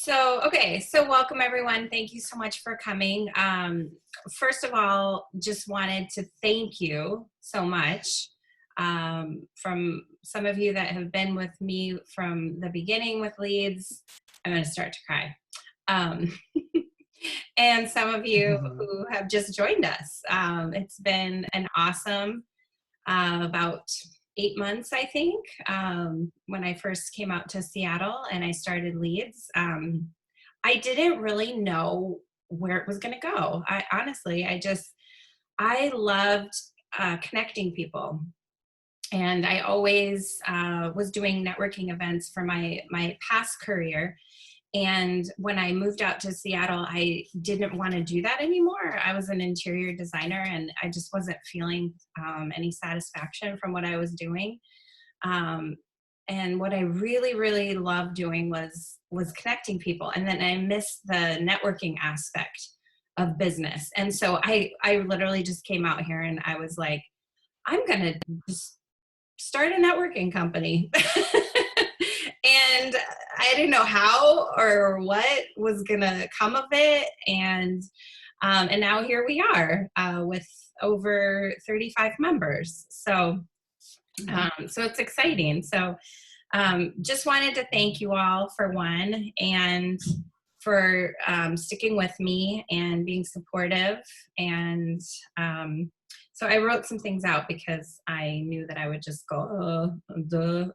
So welcome everyone. Thank you so much for coming. First of all, just wanted to thank you so much from some of you that have been with me from the beginning with Leads. I'm going to start to cry. And some of you who have just joined us. It's been an awesome about 8 months, I think, when I first came out to Seattle and I started Leads. I didn't really know where it was going to go. I loved connecting people. And I always was doing networking events for my past career. And when I moved out to Seattle, I didn't want to do that anymore. I was an interior designer and I just wasn't feeling any satisfaction from what I was doing. And what I really, really loved doing was connecting people. And then I missed the networking aspect of business. And so I literally just came out here and I was like, I'm going to just start a networking company. And I didn't know how or what was going to come of it. And now here we are with over 35 members. So it's exciting. So just wanted to thank you all for one and for sticking with me and being supportive. And so I wrote some things out because I knew that I would just go, duh.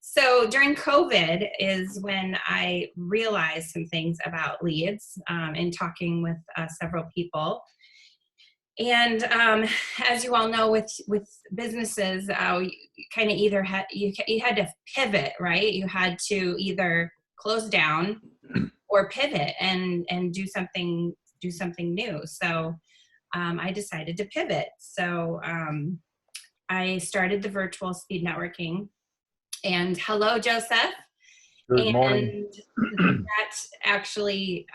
So during COVID is when I realized some things about Leads in talking with several people. And as you all know, with businesses, you kind of either you had to pivot, right? You had to either close down or pivot and do something new. So I decided to pivot. So I started the virtual speed networking. And hello, Joseph. Good morning. That actually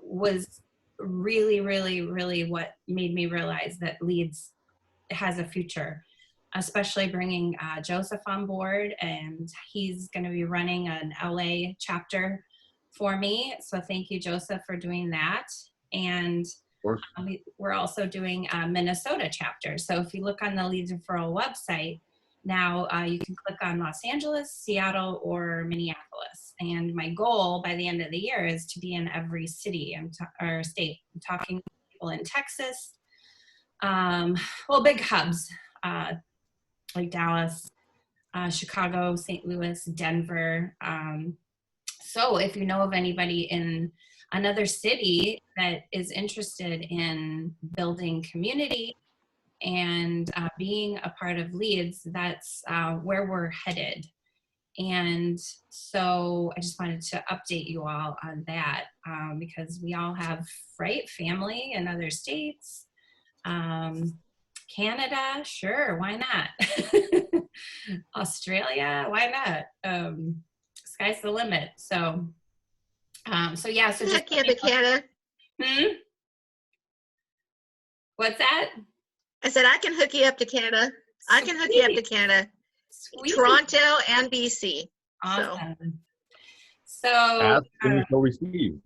was really, really, really what made me realize that Leads has a future, especially bringing Joseph on board. And he's going to be running an LA chapter for me. So thank you, Joseph, for doing that. And we're also doing a Minnesota chapter. So if you look on the Leads Referral website, now you can click on Los Angeles, Seattle, or Minneapolis. And my goal by the end of the year is to be in every city or state. I'm talking to people in Texas, big hubs like Dallas, Chicago, St. Louis, Denver. So if you know of anybody in another city that is interested in building community and being a part of Leads, that's where we're headed. And so I just wanted to update you all on that because we all have, right, family in other states. Canada, sure, why not? Australia, why not? Sky's the limit. So yeah, so just Canada. What's that? I said I can hook you up to Canada. I can hook you up to Canada. Sweet. Toronto and BC. Awesome. So ask and you shall receive.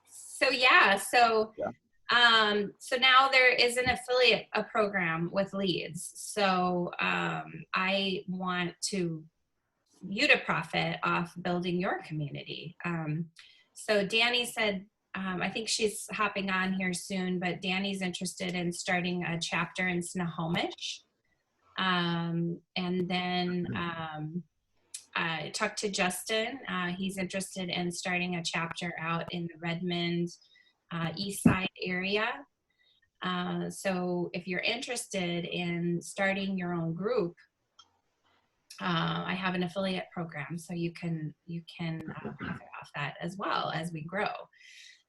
So yeah. So now there is an affiliate program with Leads. So I want you to profit off building your community. So Danny said, I think she's hopping on here soon, but Danny's interested in starting a chapter in Snohomish. And then I talked to Justin. He's interested in starting a chapter out in the Redmond East Side area. So if you're interested in starting your own group, I have an affiliate program, so you can profit off that as well as we grow.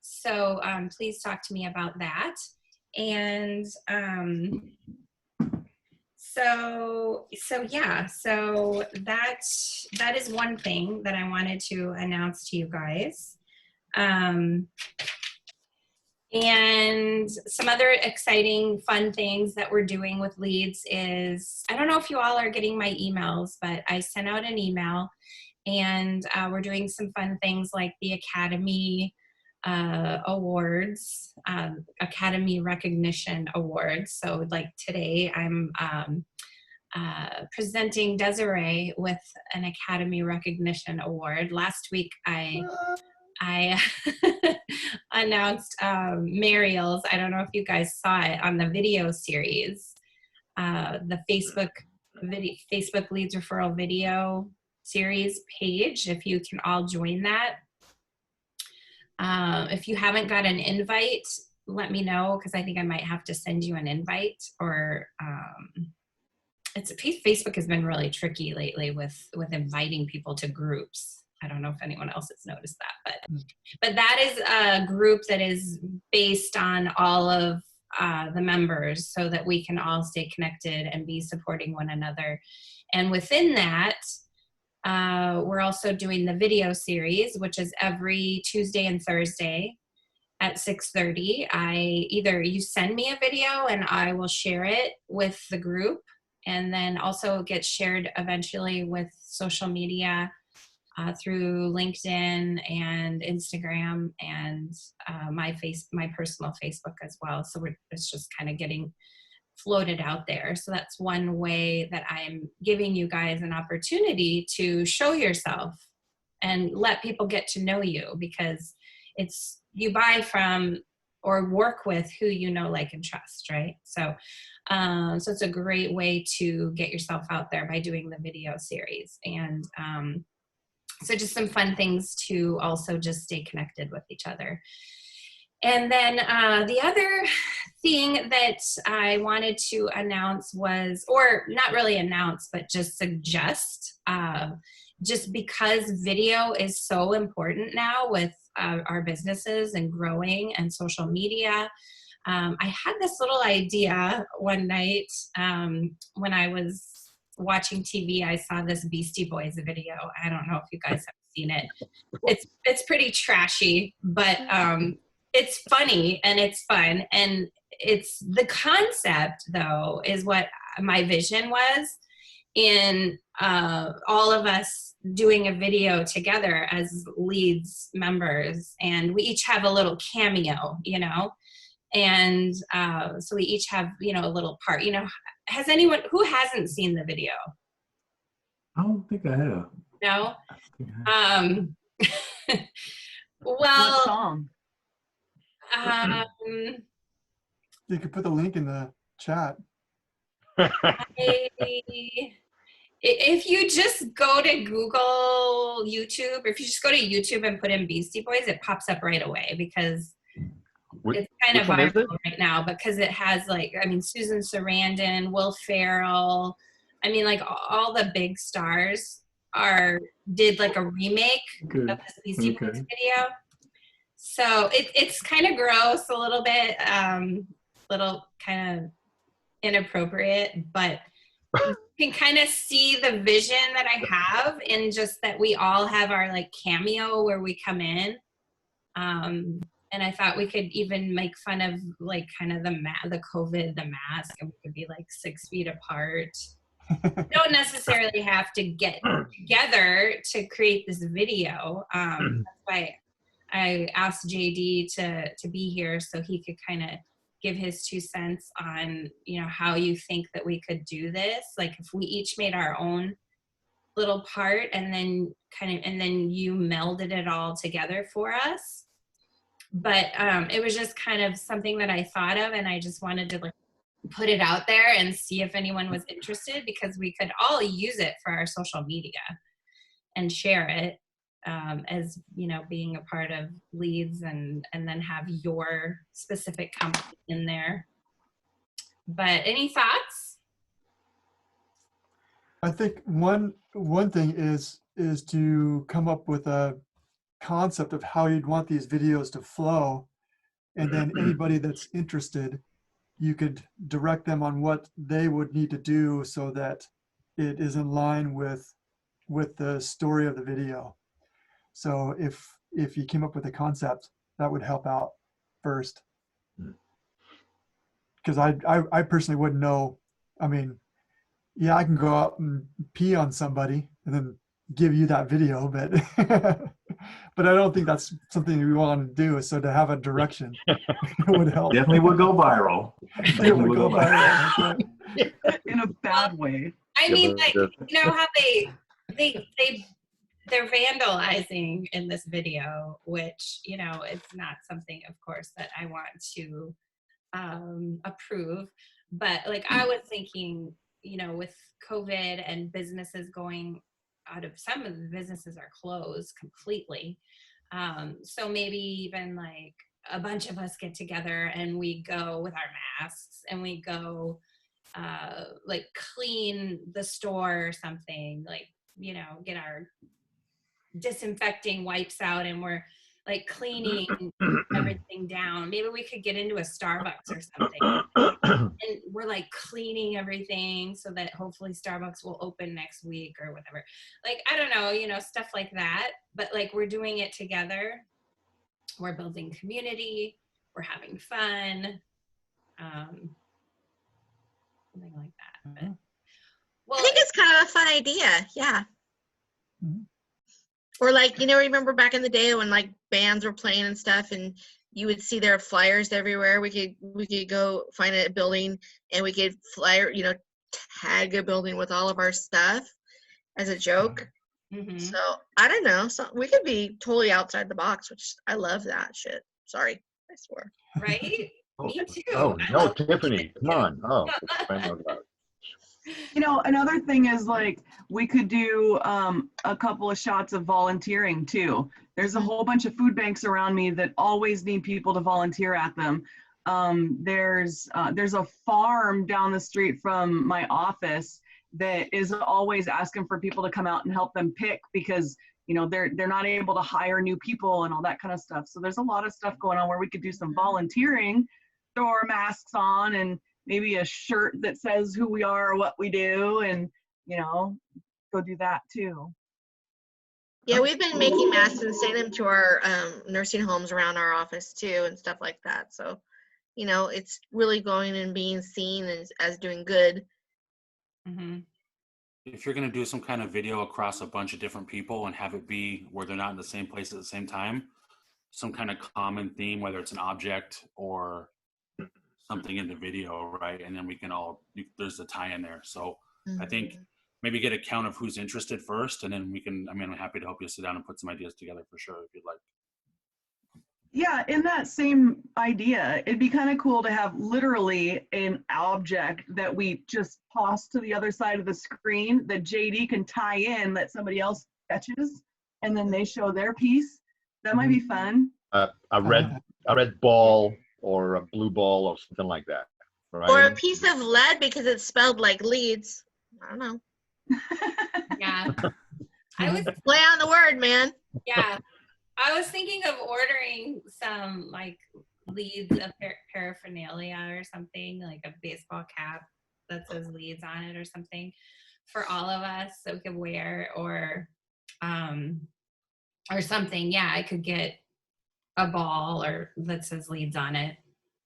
So please talk to me about that. And so that is one thing that I wanted to announce to you guys. And some other exciting, fun things that we're doing with Leads is, I don't know if you all are getting my emails, but I sent out an email And we're doing some fun things like the Academy Awards, Academy Recognition Awards. So like today I'm presenting Desiree with an Academy Recognition Award. Last week I announced Mariel's. I don't know if you guys saw it on the video series, the Facebook Leads Referral video series page. If you can all join that. If you haven't got an invite, let me know, because I think I might have to send you an invite. Or Facebook has been really tricky lately with inviting people to groups. I don't know if anyone else has noticed that, but that is a group that is based on all of the members, so that we can all stay connected and be supporting one another. And within that, we're also doing the video series, which is every Tuesday and Thursday at 6:30. Either you send me a video and I will share it with the group, and then also gets shared eventually with social media through LinkedIn and Instagram and my personal Facebook as well. So it's just kind of getting floated out there. So that's one way that I'm giving you guys an opportunity to show yourself and let people get to know you, because you buy from or work with who you know, like, and trust, right? So it's a great way to get yourself out there by doing the video series. And so just some fun things to also just stay connected with each other. And then the other thing that I wanted to announce was, or not really announce, but just suggest, just because video is so important now with our businesses and growing and social media. I had this little idea one night when I was watching TV. I saw this Beastie Boys video. I don't know if you guys have seen it. It's pretty trashy, but it's funny and it's fun. And it's the concept, though, is what my vision was in all of us doing a video together as Leads members. And we each have a little cameo, and so we each have, a little part. Has anyone who hasn't seen the video? I don't think I have. No? What Well, song? You could put the link in the chat. If you just go to Google YouTube, or if you just go to YouTube and put in Beastie Boys, it pops up right away, because it's kind of viral right now, because it has Susan Sarandon, Will Ferrell. All the big stars did like a remake of this Beastie Boys video. So it's kind of gross, a little bit, little kind of inappropriate, but you can kind of see the vision that I have in just that we all have our cameo where we come in. And I thought we could even make fun of kind of the COVID, the mask, and we could be 6 feet apart. Don't necessarily have to get together to create this video. That's why I asked JD to be here, so he could kind of give his 2 cents on, how you think that we could do this. If we each made our own little part, and then you melded it all together for us. But it was just kind of something that I thought of, and I just wanted to put it out there and see if anyone was interested, because we could all use it for our social media and share it as being a part of Leads, and then have your specific company in there. But any thoughts? I think one thing is to come up with a concept of how you'd want these videos to flow, and then anybody that's interested, you could direct them on what they would need to do so that it is in line with the story of the video. So if you came up with a concept, that would help out first. Because I personally wouldn't know. I can go out and pee on somebody and then give you that video, but but I don't think that's something we want to do. So to have a direction would help. Definitely will go viral. It would go viral. That's right. In a bad way. I Yeah, mean, like, the- you know how they're vandalizing in this video, which, you know, it's not something, of course, that I want to approve. But like, I was thinking, you know, with COVID and businesses going out of, some of the businesses are closed completely. So maybe even like a bunch of us get together and we go with our masks and we go like clean the store or something, like, you know, get our disinfecting wipes out and we're like cleaning everything down. Maybe we could get into a Starbucks or something and we're like cleaning everything so that hopefully Starbucks will open next week or whatever. Like, I don't know, you know, stuff like that. But like, we're doing it together. We're building community. We're having fun. Something like that. But, well, I think it's kind of a fun idea. Yeah. Mhm. Or like, you know, remember back in the day when like bands were playing and stuff and you would see their flyers everywhere. We could go find a building and we could you know, tag a building with all of our stuff as a joke. mhm. So I don't know. So we could be totally outside the box, which I love that shit. Sorry, I swore. Right? Me too. Oh, I no, love Tiffany, come on. Oh, You know, another thing is like we could do a couple of shots of volunteering too. There's a whole bunch of food banks around me that always need people to volunteer at them. There's a farm down the street from my office that is always asking for people to come out and help them pick because, you know, they're not able to hire new people and all that kind of stuff. So there's a lot of stuff going on where we could do some volunteering, throw our masks on and maybe a shirt that says who we are or what we do, and, you know, go do that too. Yeah, we've been making masks and sending them to our nursing homes around our office too and stuff like that. So, you know, it's really going and being seen as doing good. Mhm. If you're going to do some kind of video across a bunch of different people and have it be where they're not in the same place at the same time, some kind of common theme, whether it's an object or something in the video, right? And then we can there's a tie in there. So I think maybe get a count of who's interested first, and then we can, I mean, I'm happy to help you sit down and put some ideas together for sure if you'd like. Yeah, in that same idea, it'd be kind of cool to have literally an object that we just toss to the other side of the screen that JD can tie in that somebody else catches, and then they show their piece. That might be fun. a red ball or a blue ball or something like that, right? Or a piece of lead because it's spelled like leads. I don't know. Yeah. I was, Play on the word, man. yeah. I was thinking of ordering some like Leeds of paraphernalia or something, like a baseball cap that says Leeds on it or something for all of us so we could wear, or something. Yeah, I could get a ball or that says Leeds on it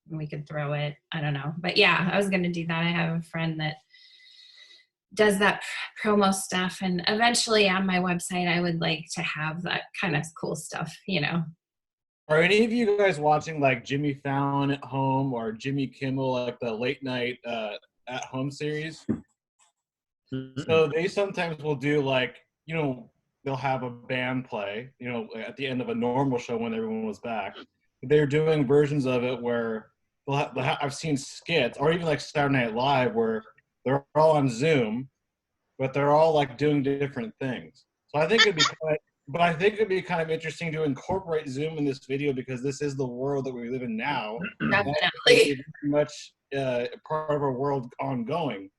and we could throw it. I don't know. But yeah, I was going to do that. I have a friend that does that promo stuff, and eventually on my website I would like to have that kind of cool stuff, you know. Are any of you guys watching like Jimmy Fallon at home or Jimmy Kimmel, like the late night at home series? So they sometimes will do like, you know, they'll have a band play, you know, at the end of a normal show when everyone was back. They're doing versions of it where I've seen skits, or even like Saturday Night Live, where they're all on Zoom, but they're all like doing different things. So I think it'd be kind of interesting to incorporate Zoom in this video because this is the world that we live in now. Definitely. Very much part of our world ongoing.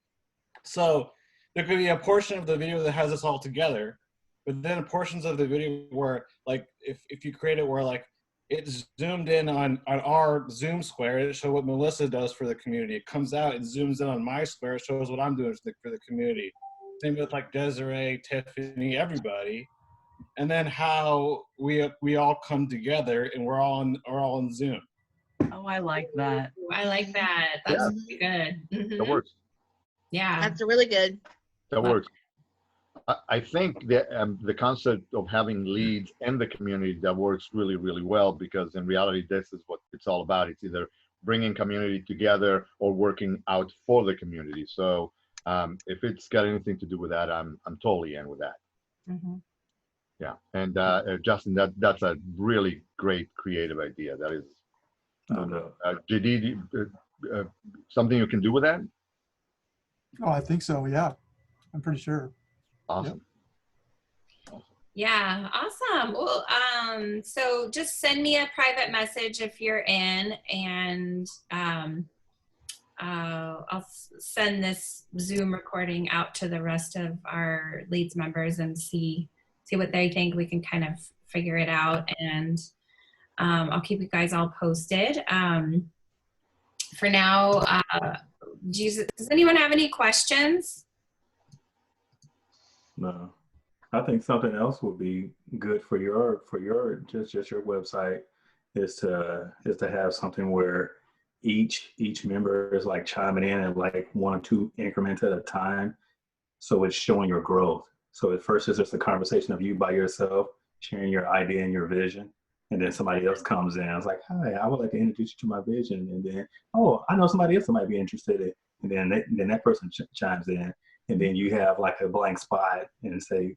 So there could be a portion of the video that has us all together, but then portions of the video where, like, if you create it where like it's zoomed in on our Zoom square, it shows what Melissa does for the community. It comes out, it zooms in on my square, it shows what I'm doing for the community. Same with like Desiree, Tiffany, everybody. And then how we all come together and we're all on Zoom. Oh, I like that. I like that. That's Yeah. really good. That works. Yeah. That's really good. That works. I think that the concept of having leads in the community, that works really, really well, because in reality, this is what it's all about. It's either bringing community together or working out for the community. So if it's got anything to do with that, I'm totally in with that. Mhm. Yeah. And Justin, that's a really great creative idea. That is, No. JD, something you can do with that? Oh, I think so. Yeah, I'm pretty sure. Awesome. Yeah, awesome. Well, so just send me a private message if you're in, and I'll send this Zoom recording out to the rest of our Leads members and see what they think. We can kind of figure it out, and I'll keep you guys all posted. For now, does anyone have any questions? No. I think something else would be good for your just your website is to have something where each member is like chiming in at like 1 or 2 increments at a time. So it's showing your growth. So at first it's just a conversation of you by yourself, sharing your idea and your vision. And then somebody else comes in. It's like, hi, I would like to introduce you to my vision. And then, oh, I know somebody else that might be interested in. And then that person chimes in. And then you have like a blank spot and say,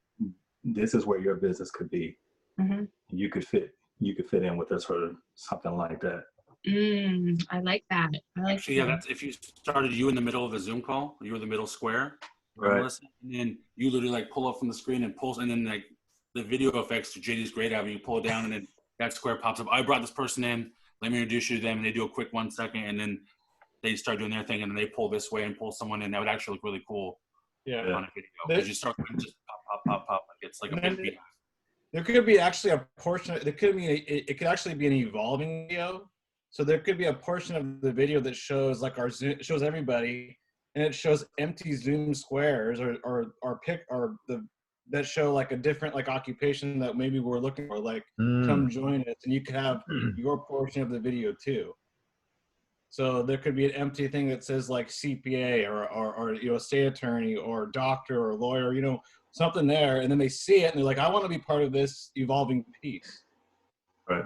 this is where your business could be. Mm-hmm. You could fit in with us or something like that. I like that. Actually, yeah, that's if you started you in the middle of a Zoom call, you were the middle square, Right. and then you literally like pull up from the screen and pulls, and then like the video effects to JD's great at, you pull it down and then that square pops up. I brought this person in, let me introduce you to them, and they do a quick 1 second, and then they start doing their thing, and then they pull this way and pull someone in. That would actually look really cool Yeah. on a video, because you start just pop, like it's like a big beat. There could be actually a portion. It could actually be an evolving video. So there could be a portion of the video that shows like our Zoom, shows everybody, and it shows empty Zoom squares that show like a different like occupation that maybe we're looking for. Like come join us, and you could have your portion of the video too. So there could be an empty thing that says like CPA or you know, state attorney or doctor or lawyer, you know, something there, and then they see it and they're like, I want to be part of this evolving piece. Right.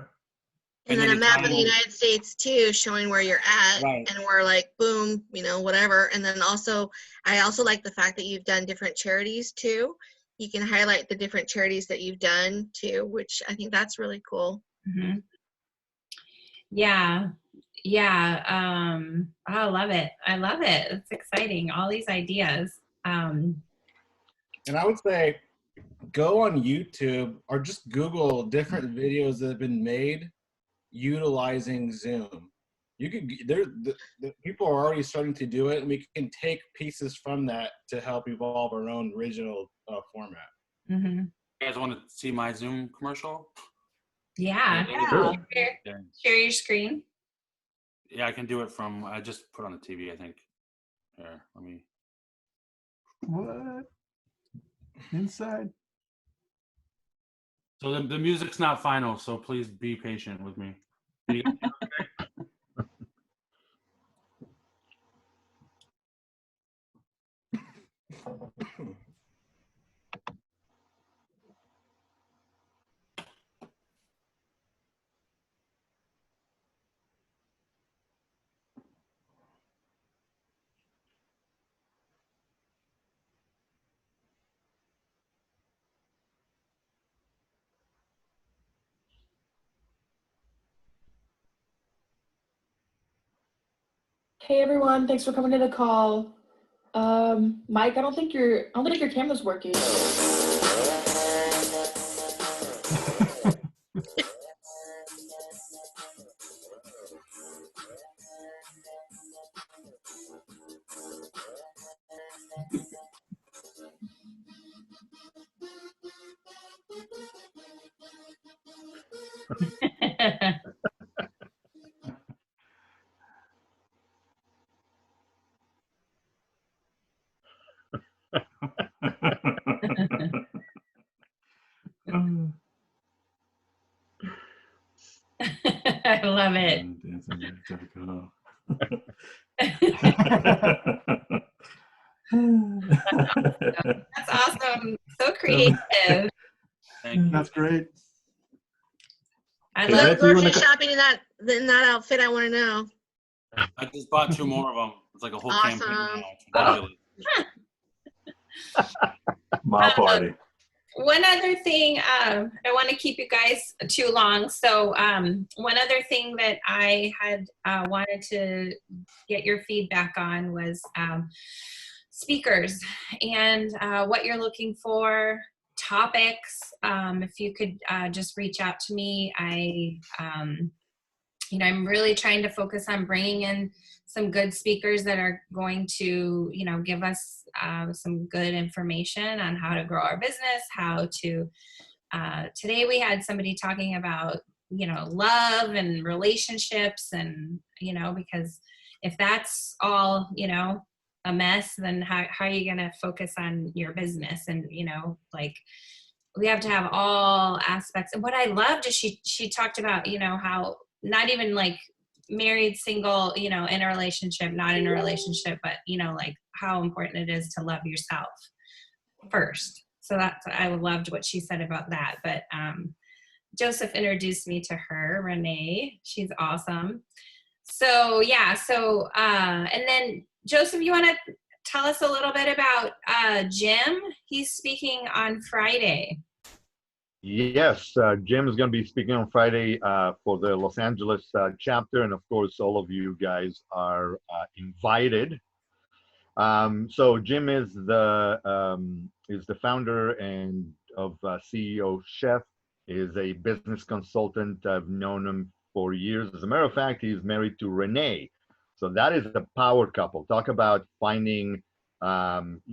And then a map of the United States too, showing where you're at, Right. and we're like, boom, you know, whatever. And then also, I also like the fact that you've done different charities too. You can highlight the different charities that you've done too, which I think that's really cool. Mm-hmm. Yeah. I love it. It's exciting. All these ideas. And I would say go on YouTube or just Google different videos that have been made utilizing Zoom. You could the people are already starting to do it, and we can take pieces from that to help evolve our own original format. Mm-hmm. You guys want to see my Zoom commercial? Yeah. Sure. Share your screen. Yeah, I can do it from, I just put on the TV, I think. Here, let me. What? Inside? So the music's not final, so please be patient with me. Hey everyone, thanks for coming to the call. Mike, I don't think your camera's working. I love it. That's awesome. So creative. Thank you. That's great. I Hey, love Beth, do you wanna Grocery shopping in that outfit, I want to know. I just bought 2 more of them. It's like a whole campaign Awesome. now. It's ridiculous. My party. One other thing, I don't want to keep you guys too long. So one other thing that I had wanted to get your feedback on was speakers and what you're looking for, topics. If you could just reach out to me. I'm really trying to focus on bringing in some good speakers that are going to, give us some good information on how to grow our business, how to, today we had somebody talking about, love and relationships and, because if that's all, a mess, then how are you going to focus on your business? And, we have to have all aspects. And what I loved is she talked about, how not even like married, single, in a relationship, not in a relationship, but, like how important it is to love yourself first. So I loved what she said about that. But Joseph introduced me to her, Renee. She's awesome. So, yeah. So, and then Joseph, you want to tell us a little bit about Jim? He's speaking on Friday. Yes, Jim is going to be speaking on Friday for the Los Angeles chapter, and of course, all of you guys are invited. So Jim is the founder and of CEO Chef. Is a business consultant. I've known him for years. As a matter of fact, he's married to Renee. So that is a power couple. Talk about finding, finding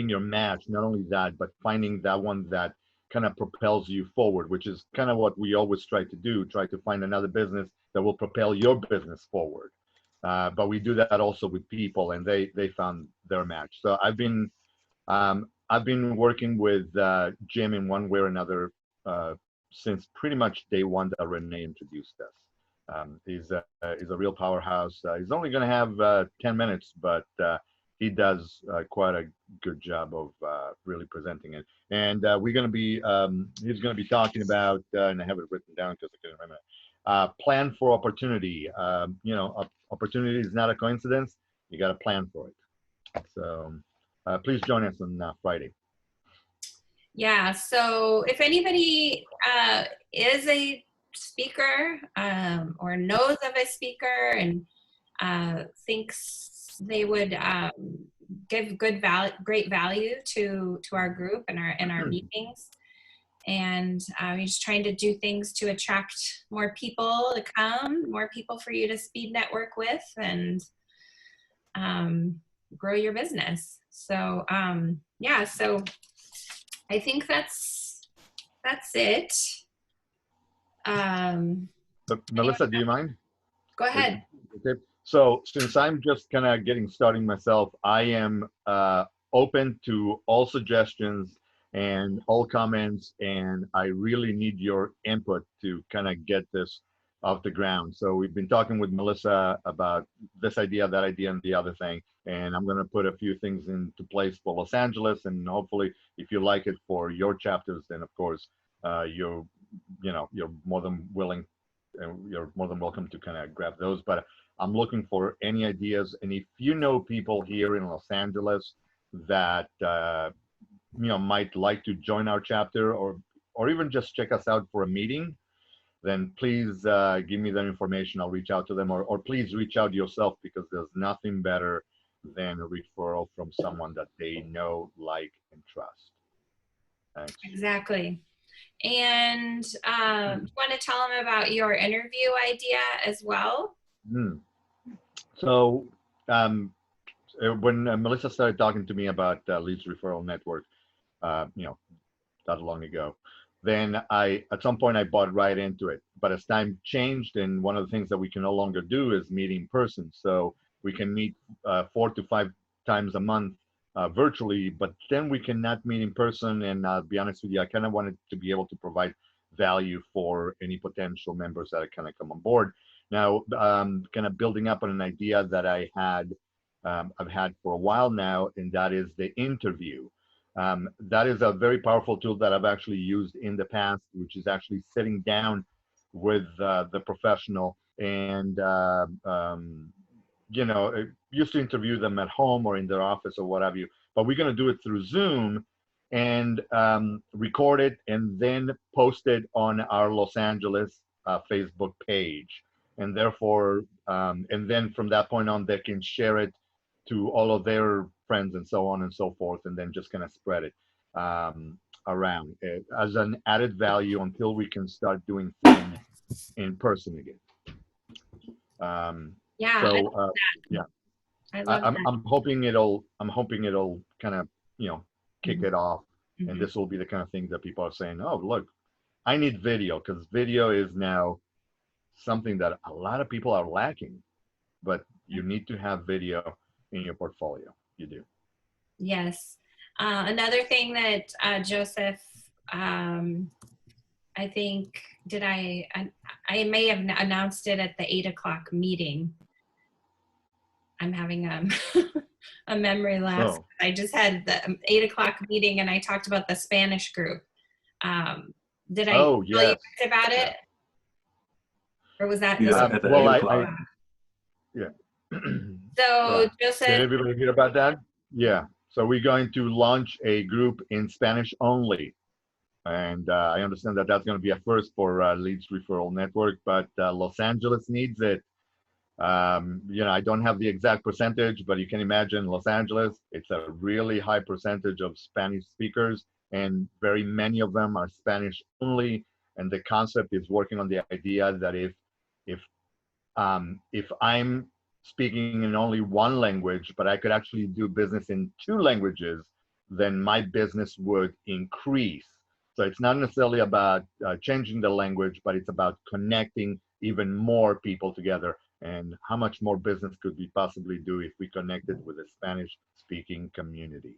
your match. Not only that, but finding that one that kind of propels you forward, which is kind of what we always try to do. Try to find another business that will propel your business forward. But we do that also with people, and they found their match. So I've been working with Jim in one way or another since pretty much day one that Renee introduced us. He's a real powerhouse. He's only going to have 10 minutes, but he does quite a good job of really presenting it. And we're going to be, he's going to be talking about, and I have it written down because I couldn't remember, plan for opportunity. Opportunity is not a coincidence. You got to plan for it. So please join us on Friday. Yeah, so if anybody is a speaker or knows of a speaker and thinks they would give great value to our group and our meetings, and we're just trying to do things to attract more people to come, more people for you to speed network with, and grow your business. So yeah, so I think that's it. But Melissa, do you mind? Go ahead. Okay. So since I'm just kind of getting started myself, I am open to all suggestions and all comments, and I really need your input to kind of get this off the ground. So we've been talking with Melissa about this idea, that idea, and the other thing, and I'm going to put a few things into place for Los Angeles, and hopefully, if you like it for your chapters, then of course you're more than willing, and you're more than welcome to kind of grab those. But I'm looking for any ideas, and if you know people here in Los Angeles that might like to join our chapter, or even just check us out for a meeting, then please give me that information. I'll reach out to them, or please reach out yourself, because there's nothing better than a referral from someone that they know, like, and trust. Thanks. Exactly. And you want to tell them about your interview idea as well? So when Melissa started talking to me about Leads Referral Network, not long ago, then at some point I bought right into it. But as time changed, and one of the things that we can no longer do is meet in person. So we can meet 4 to 5 times a month virtually, but then we cannot meet in person. And I'll be honest with you, I kind of wanted to be able to provide value for any potential members that kind of come on board. Now, kind of building up on an idea that I had I've had for a while now, and that is the interview. That is a very powerful tool that I've actually used in the past, which is actually sitting down with the professional and used to interview them at home or in their office or what have you. But we're going to do it through Zoom and record it and then post it on our Los Angeles Facebook page. And therefore, and then from that point on, they can share it to all of their friends and so on and so forth, and then just kind of spread it around as an added value until we can start doing things in person again. Yeah. So yeah, I love that. I'm hoping it'll kind of kick it off, and Mhm. this will be the kind of thing that people are saying, oh look, I need video, because video is now something that a lot of people are lacking, but you need to have video in your portfolio. You do. Yes. Another thing that Joseph, I think, I may have announced it at the 8 o'clock meeting. I'm having a memory lapse. Oh. I just had the 8 o'clock meeting and I talked about the Spanish group. Did I tell you yes. guys about it? Or was that Yeah, this? at the well, 8 o'clock. Yeah. So Did Joseph, everybody hear about that? Yeah. So we're going to launch a group in Spanish only. And I understand that that's going to be a first for Leads Referral Network, but Los Angeles needs it. I don't have the exact percentage, but you can imagine Los Angeles, it's a really high percentage of Spanish speakers, and very many of them are Spanish only. And the concept is working on the idea that if I'm speaking in only one language, but I could actually do business in 2 languages, then my business would increase. So it's not necessarily about changing the language, but it's about connecting even more people together. And how much more business could we possibly do if we connected with a Spanish-speaking community?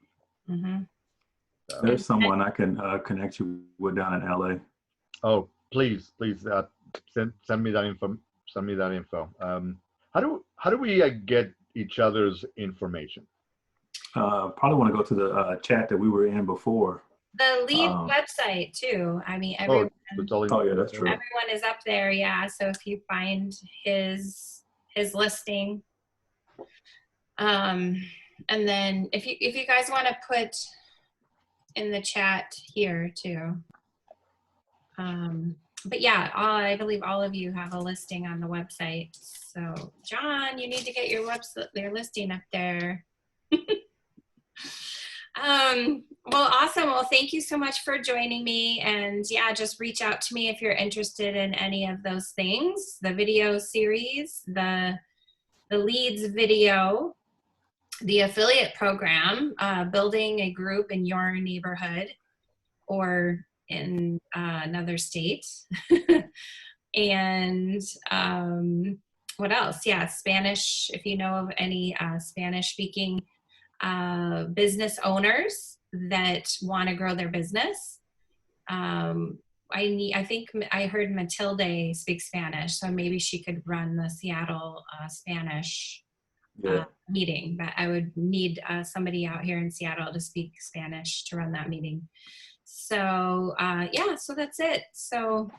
Mhm. So, There's someone I can connect you with down in LA. oh, please send me that info. Send me that info. How do we get each other's information? Probably want to go to the chat that we were in before. The Lead website too. I mean, Oh, everyone, Oh yeah, that's true. everyone is up there. Yeah. So if you find his listing, and then if you guys want to put in the chat here too. But yeah, I believe all of you have a listing on the website. So John, you need to get your listing up there. Well, awesome. Well, thank you so much for joining me. And yeah, just reach out to me if you're interested in any of those things, the video series, the Leads video, the affiliate program, building a group in your neighborhood or in another state. And what else? Yeah, Spanish, if you know of any Spanish speaking business owners that want to grow their business. I think I heard Matilde speak Spanish, so maybe she could run the Seattle Spanish meeting. But I would need somebody out here in Seattle to speak Spanish to run that meeting. So yeah, so that's it. So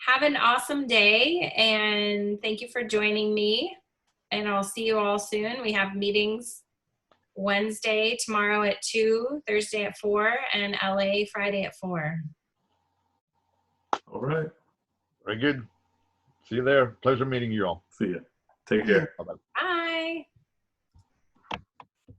have an awesome day, and thank you for joining me. And I'll see you all soon. We have meetings Wednesday, tomorrow at 2, Thursday at 4, and LA Friday at 4. All right. Very good. See you there. Pleasure meeting you all. See ya. Take care. Bye-bye. Bye.